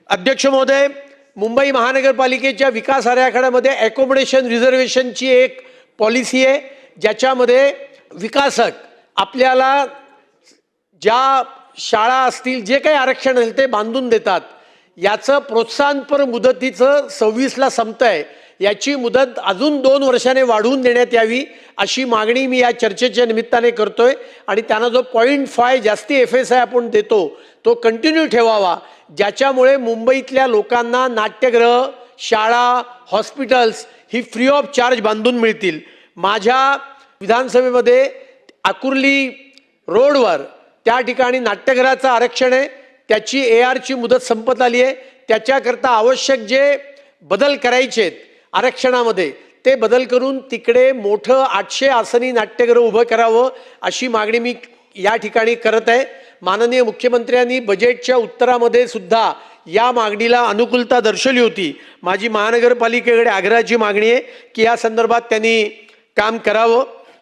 अध्यक्ष महोदय, मुंबई महानगरपालिकेच्या विकास आराखड्यामध्ये अकोमोडेशन रिझर्वेशनची एक पॉलिसी आहे, ज्याच्यामध्ये विकासक आपल्याला ज्या शाळा असतील जे काही आरक्षण असेल ते बांधून देतात। याचं प्रोत्साहनपर मुदतीचं 26ला संपतंय, याची मुदत अजून 2 वर्षाने वाढवून देण्यात यावी अशी मागणी मी या चर्चेच्या निमित्ताने करतोय। आणि त्यांना जो 0.5 जास्ती FSI आपण देतो तो कंटिन्यू ठेवावा, ज्याच्यामुळे मुंबईतल्या लोकांना नाट्यगृह, शाळा, hospitals he free of charge बांधून मिळतील। माझ्या विधानसभेमध्ये आकुर्ली रोडवर त्या ठिकाणी नाट्यगृहाचं आरक्षण आहे, त्याची ARची मुदत संपत आली आहे। त्याच्याकरता आवश्यक जे बदल करायचे आहेत आरक्षणामध्ये ते बदल करून तिकडे मोठं 800 आसनी नाट्यगृह उभं करावं अशी मागणी मी या ठिकाणी करत आहे। माननीय मुख्यमंत्र्यांनी बजेटच्या उत्तरामध्ये सुद्धा या मागणीला अनुकूलता दर्शवली होती। माझी महानगरपालिकेकडे आग्रहाची मागणी आहे की या संदर्भात त्यांनी काम करावं।